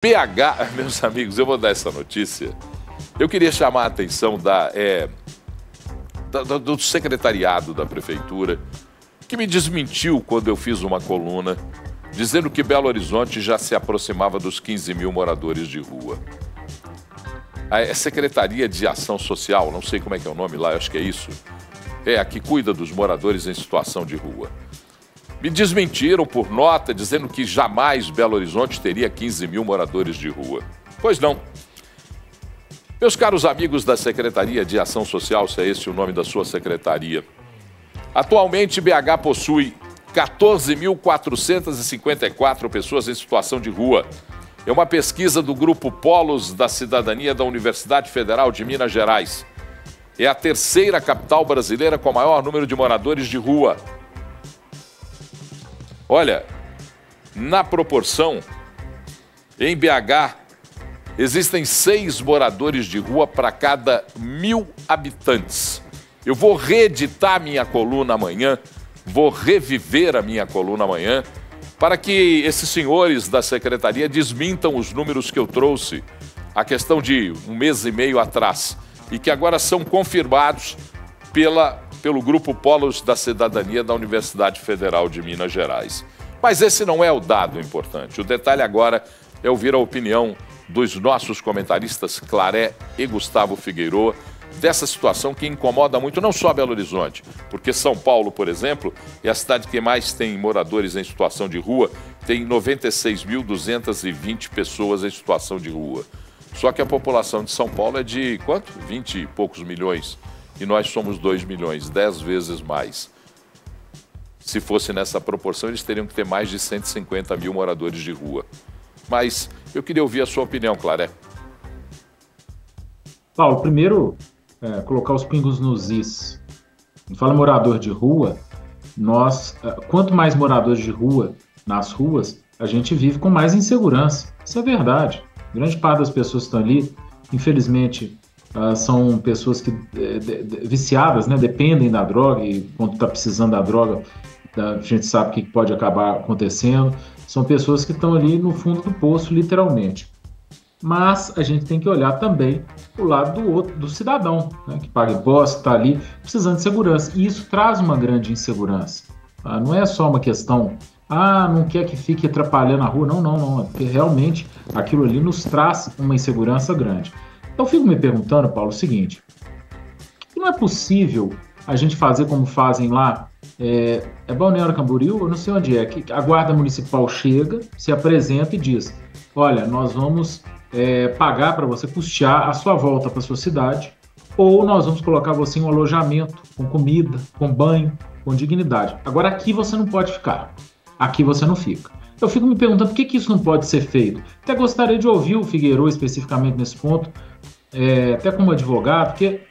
PH, meus amigos, eu vou dar essa notícia. Eu queria chamar a atenção do secretariado da prefeitura, que me desmentiu quando eu fiz uma coluna, dizendo que Belo Horizonte já se aproximava dos 15 mil moradores de rua. A Secretaria de Ação Social, não sei como é que é o nome lá, eu acho que é isso, é a que cuida dos moradores em situação de rua. Me desmentiram por nota, dizendo que jamais Belo Horizonte teria 15 mil moradores de rua. Pois não. Meus caros amigos da Secretaria de Ação Social, se é esse o nome da sua secretaria, atualmente BH possui 14.454 pessoas em situação de rua. É uma pesquisa do Grupo Polos da Cidadania da Universidade Federal de Minas Gerais. É a terceira capital brasileira com maior número de moradores de rua. Olha, na proporção, em BH, existem 6 moradores de rua para cada 1.000 habitantes. Eu vou reeditar minha coluna amanhã, vou reviver a minha coluna amanhã, para que esses senhores da secretaria desmintam os números que eu trouxe, a questão de 1 mês e meio atrás, e que agora são confirmados pelo Grupo Polos da Cidadania da Universidade Federal de Minas Gerais. Mas esse não é o dado importante. O detalhe agora é ouvir a opinião dos nossos comentaristas Claré e Gustavo Figueiroa dessa situação que incomoda muito não só Belo Horizonte, porque São Paulo, por exemplo, é a cidade que mais tem moradores em situação de rua, tem 96.220 pessoas em situação de rua. Só que a população de São Paulo é de quanto? 20 e poucos milhões. E nós somos 2 milhões, 10 vezes mais. Se fosse nessa proporção, eles teriam que ter mais de 150 mil moradores de rua. Mas eu queria ouvir a sua opinião, Claré. Paulo, primeiro, colocar os pingos nos is. Fala morador de rua, quanto mais moradores de rua nas ruas, a gente vive com mais insegurança. Isso é verdade. Grande parte das pessoas que estão ali, infelizmente, são pessoas que viciadas, né, dependem da droga, e quando está precisando da droga, a gente sabe o que pode acabar acontecendo. São pessoas que estão ali no fundo do poço, literalmente. Mas a gente tem que olhar também o lado do cidadão, né, que paga imposto, que está ali precisando de segurança. E isso traz uma grande insegurança. Não é só uma questão, não quer que fique atrapalhando a rua. Não. É porque realmente aquilo ali nos traz uma insegurança grande. Então, eu fico me perguntando, Paulo, o seguinte: não é possível a gente fazer como fazem lá, Balneário Camboriú, eu não sei onde é, que a Guarda Municipal chega, se apresenta e diz: olha, nós vamos pagar para você, custear a sua volta para a sua cidade, ou nós vamos colocar você em um alojamento, com comida, com banho, com dignidade. Agora, aqui você não pode ficar, aqui você não fica. Eu fico me perguntando por que isso não pode ser feito. Até gostaria de ouvir o Figueiredo especificamente nesse ponto, até como advogado, porque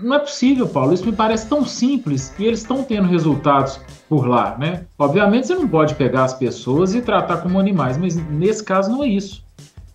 não é possível, Paulo, isso me parece tão simples e eles estão tendo resultados por lá, né? Obviamente você não pode pegar as pessoas e tratar como animais, mas nesse caso não é isso.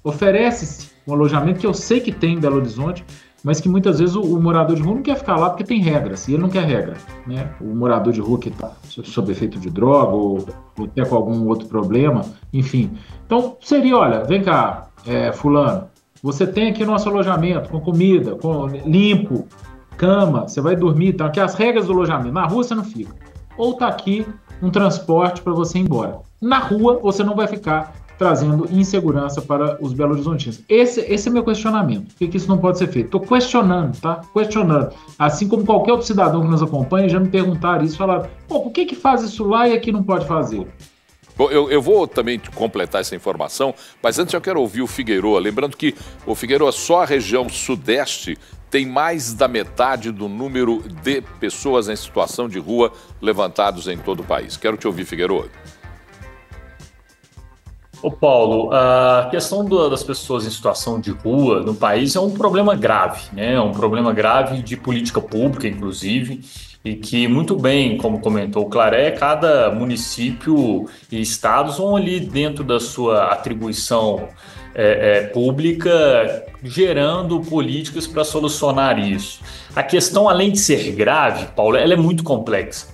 Oferece-se um alojamento que eu sei que tem em Belo Horizonte, mas que muitas vezes o morador de rua não quer ficar lá porque tem regras, e ele não quer regra, né? O morador de rua que está sob efeito de droga ou até com algum outro problema, enfim. Então seria, olha, vem cá, fulano, você tem aqui nosso alojamento com comida, com limpo, cama, você vai dormir, tá aqui as regras do alojamento. Na rua você não fica. Ou tá aqui um transporte para você ir embora. Na rua você não vai ficar trazendo insegurança para os belo-horizontinos. Esse é meu questionamento. Por que isso não pode ser feito? Estou questionando, tá? Questionando. Assim como qualquer outro cidadão que nos acompanha já me perguntaram isso, falaram: por que faz isso lá e aqui não pode fazer? Bom, eu vou também completar essa informação, mas antes eu quero ouvir o Figueiroa. Lembrando que o Figueiroa, só a região sudeste tem mais da metade do número de pessoas em situação de rua levantados em todo o país. Quero te ouvir, Figueiroa. Ô Paulo, a questão das pessoas em situação de rua no país é um problema grave, né? É um problema grave de política pública, inclusive, e que muito bem, como comentou o Claré, cada município e estados vão ali dentro da sua atribuição pública, gerando políticas para solucionar isso. A questão, além de ser grave, Paulo, ela é muito complexa.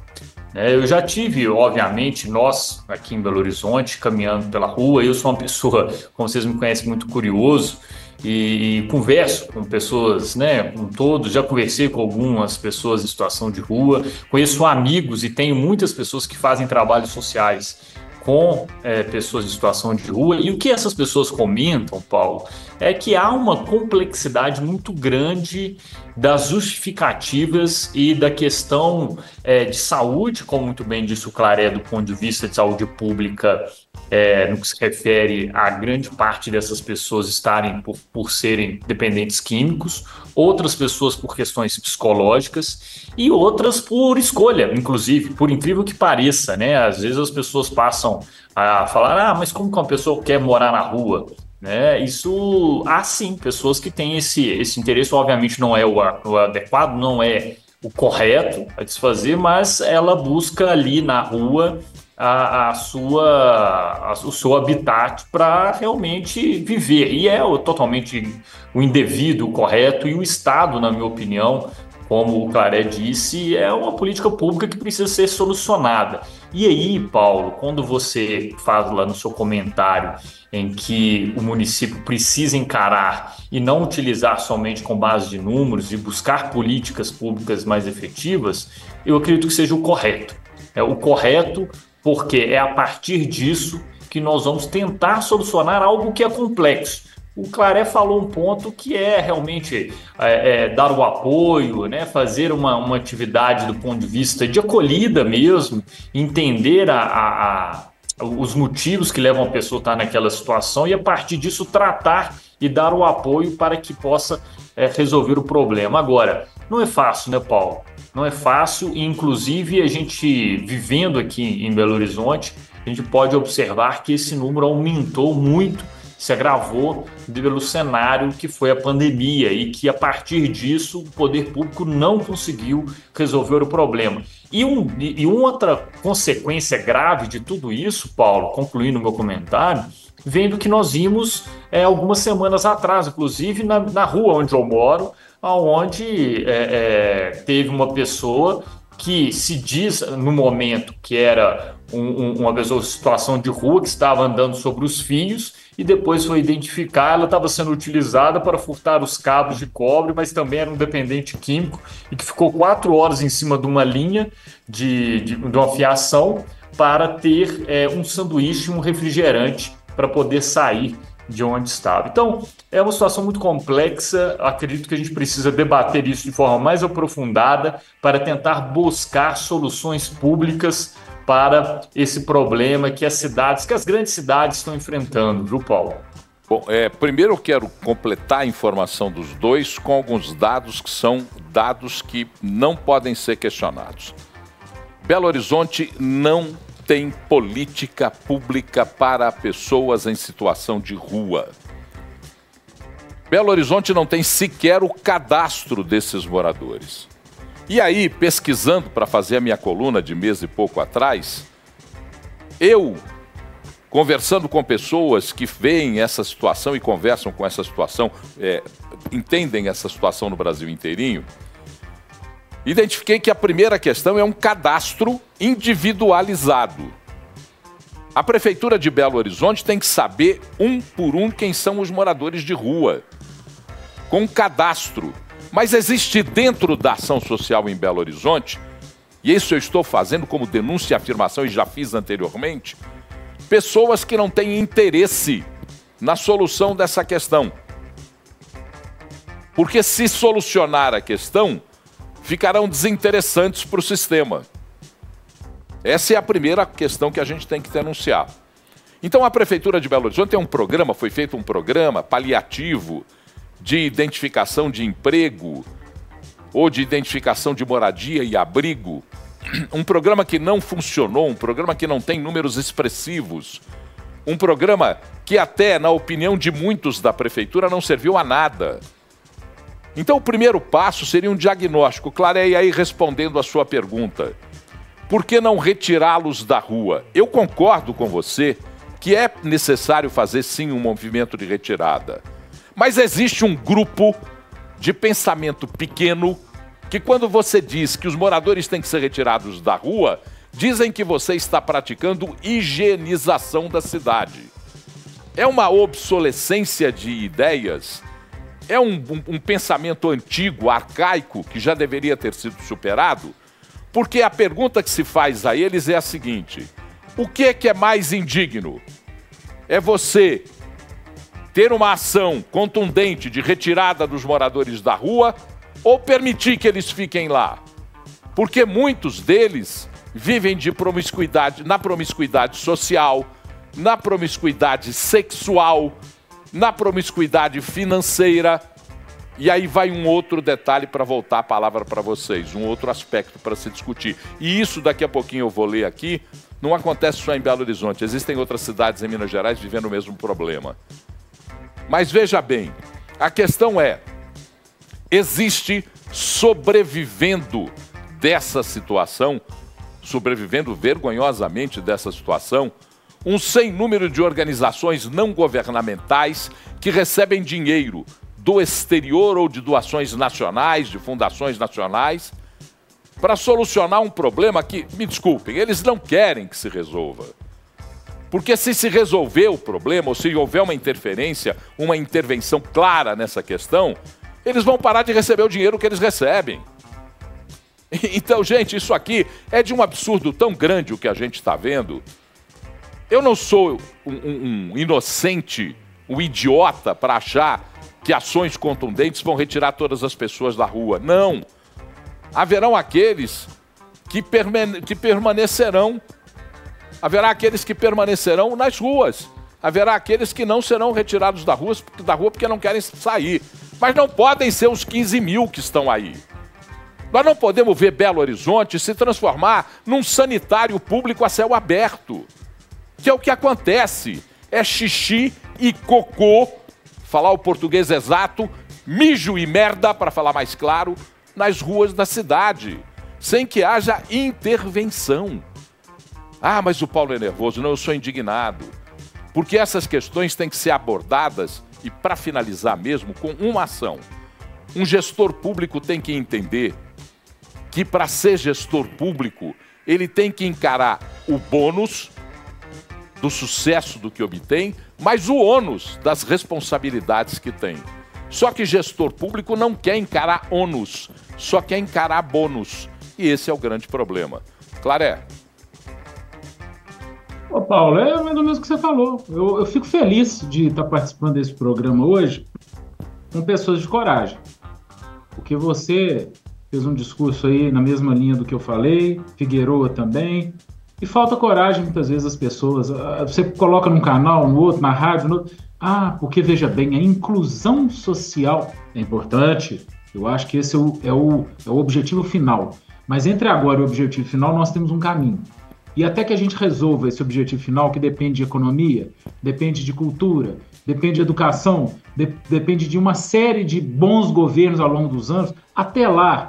Eu já tive, obviamente, nós aqui em Belo Horizonte, caminhando pela rua. Eu sou uma pessoa, como vocês me conhecem, muito curioso e converso com pessoas, né, com todos. Já conversei com algumas pessoas em situação de rua, conheço amigos e tenho muitas pessoas que fazem trabalhos sociais com pessoas em situação de rua. E o que essas pessoas comentam, Paulo, é que há uma complexidade muito grande das justificativas e da questão de saúde, como muito bem disse o Claré, do ponto de vista de saúde pública, no que se refere a grande parte dessas pessoas estarem por serem dependentes químicos, outras pessoas por questões psicológicas e outras por escolha, inclusive, por incrível que pareça, né? Às vezes as pessoas passam a falar, mas como que uma pessoa quer morar na rua? Isso, há sim pessoas que têm esse interesse. Obviamente não é o adequado, não é o correto a se fazer, mas ela busca ali na rua o seu habitat para realmente viver. E é totalmente o indevido, o correto, e o Estado, na minha opinião, como o Claré disse, é uma política pública que precisa ser solucionada. E aí, Paulo, quando você fala lá no seu comentário em que o município precisa encarar e não utilizar somente com base de números e buscar políticas públicas mais efetivas, eu acredito que seja o correto. É o correto porque é a partir disso que nós vamos tentar solucionar algo que é complexo. O Claré falou um ponto que é realmente dar o apoio, né? Fazer uma atividade do ponto de vista de acolhida mesmo, entender os motivos que levam a pessoa a estar naquela situação e, a partir disso, tratar e dar o apoio para que possa resolver o problema. Agora, não é fácil, né, Paulo? Não é fácil, e inclusive a gente, vivendo aqui em Belo Horizonte, a gente pode observar que esse número aumentou muito, se agravou pelo cenário que foi a pandemia e que, a partir disso, o poder público não conseguiu resolver o problema. E uma outra consequência grave de tudo isso, Paulo, concluindo o meu comentário, vem do que nós vimos algumas semanas atrás, inclusive na rua onde eu moro, onde teve uma pessoa que se diz no momento que era uma pessoa em situação de rua, que estava andando sobre os fios, e depois foi identificar, ela estava sendo utilizada para furtar os cabos de cobre, mas também era um dependente químico, e que ficou 4 horas em cima de uma linha de uma fiação para ter um sanduíche, um refrigerante, para poder sair de onde estava. Então, é uma situação muito complexa. Acredito que a gente precisa debater isso de forma mais aprofundada para tentar buscar soluções públicas para esse problema que as grandes cidades estão enfrentando, viu, Paulo? Bom, primeiro eu quero completar a informação dos dois com alguns dados que são dados que não podem ser questionados. Belo Horizonte não tem política pública para pessoas em situação de rua. Belo Horizonte não tem sequer o cadastro desses moradores. E aí, pesquisando para fazer a minha coluna de mês e pouco atrás, eu, conversando com pessoas que veem essa situação e conversam com essa situação, entendem essa situação no Brasil inteirinho, identifiquei que a primeira questão é um cadastro individualizado. A Prefeitura de Belo Horizonte tem que saber, um por um, quem são os moradores de rua, com um cadastro. Mas existe dentro da ação social em Belo Horizonte, e isso eu estou fazendo como denúncia e afirmação e já fiz anteriormente, pessoas que não têm interesse na solução dessa questão. Porque se solucionar a questão, ficarão desinteressantes para o sistema. Essa é a primeira questão que a gente tem que denunciar. Então a Prefeitura de Belo Horizonte tem um programa, foi feito um programa paliativo de identificação de emprego ou de identificação de moradia e abrigo. Um programa que não funcionou, um programa que não tem números expressivos. Um programa que até, na opinião de muitos da Prefeitura, não serviu a nada. Então o primeiro passo seria um diagnóstico. Claré, aí respondendo a sua pergunta, por que não retirá-los da rua? Eu concordo com você que é necessário fazer sim um movimento de retirada. Mas existe um grupo de pensamento pequeno que, quando você diz que os moradores têm que ser retirados da rua, Dizem que você está praticando higienização da cidade. É uma obsolescência de ideias? É um pensamento antigo, arcaico, que já deveria ter sido superado? Porque a pergunta que se faz a eles é a seguinte: o que é mais indigno? É você ter uma ação contundente de retirada dos moradores da rua ou permitir que eles fiquem lá? Porque muitos deles vivem de promiscuidade, na promiscuidade social, na promiscuidade sexual, na promiscuidade financeira. E aí vai um outro detalhe para voltar a palavra para vocês, um outro aspecto para se discutir. E isso daqui a pouquinho eu vou ler aqui, não acontece só em Belo Horizonte, existem outras cidades em Minas Gerais vivendo o mesmo problema. Mas veja bem, a questão é, existe sobrevivendo dessa situação, sobrevivendo vergonhosamente dessa situação, um sem número de organizações não governamentais que recebem dinheiro do exterior ou de doações nacionais, de fundações nacionais, para solucionar um problema que, me desculpem, eles não querem que se resolva. Porque se resolver o problema, ou se houver uma interferência, uma intervenção clara nessa questão, eles vão parar de receber o dinheiro que eles recebem. Então, gente, isso aqui é de um absurdo tão grande o que a gente está vendo. Eu não sou um inocente, um idiota para achar que ações contundentes vão retirar todas as pessoas da rua. Não. Haverão aqueles que permanecerão. Haverá aqueles que permanecerão nas ruas. Haverá aqueles que não serão retirados da rua porque não querem sair. Mas não podem ser os 15 mil que estão aí. Nós não podemos ver Belo Horizonte se transformar num sanitário público a céu aberto. Que é o que acontece. É xixi e cocô, falar o português exato, mijo e merda, para falar mais claro, nas ruas da cidade, sem que haja intervenção. Ah, mas o Paulo é nervoso. Não, eu sou indignado. Porque essas questões têm que ser abordadas, e para finalizar mesmo, com uma ação. Um gestor público tem que entender que para ser gestor público, ele tem que encarar o bônus do sucesso do que obtém, mas o ônus das responsabilidades que tem. Só que gestor público não quer encarar ônus, só quer encarar bônus. E esse é o grande problema. Claré. Ô Paulo, é mais ou menos o que você falou. Eu fico feliz de estar participando desse programa hoje com pessoas de coragem. Porque você fez um discurso aí na mesma linha do que eu falei, Figueroa também, e falta coragem muitas vezes as pessoas. Você coloca num canal, no outro, na rádio, no outro. Porque veja bem, a inclusão social é importante. Eu acho que esse é o objetivo final. Mas entre agora e o objetivo final, nós temos um caminho. E até que a gente resolva esse objetivo final, que depende de economia, depende de cultura, depende de educação, depende de uma série de bons governos ao longo dos anos, até lá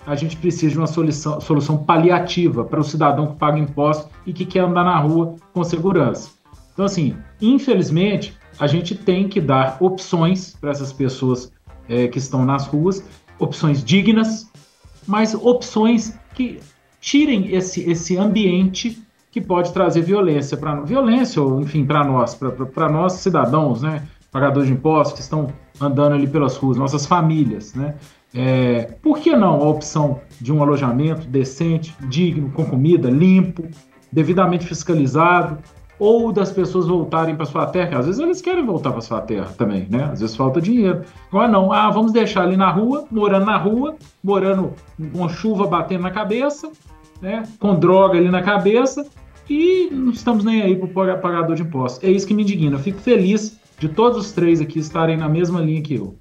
a gente precisa de uma solução paliativa para o cidadão que paga impostos e que quer andar na rua com segurança. Então, assim, infelizmente, a gente tem que dar opções para essas pessoas que estão nas ruas, opções dignas, mas opções que tirem esse ambiente que pode trazer violência, ou enfim, para nós cidadãos, né, pagadores de impostos que estão andando ali pelas ruas, nossas famílias, né? Por que não a opção de um alojamento decente, digno, com comida, limpo, devidamente fiscalizado, ou das pessoas voltarem para sua terra? Às vezes eles querem voltar para sua terra também, né? Às vezes falta dinheiro. Agora não, vamos deixar ali na rua, morando com chuva batendo na cabeça, né? Com droga ali na cabeça, e não estamos nem aí para o pagador de impostos. É isso que me indigna. Eu fico feliz de todos os três aqui estarem na mesma linha que eu.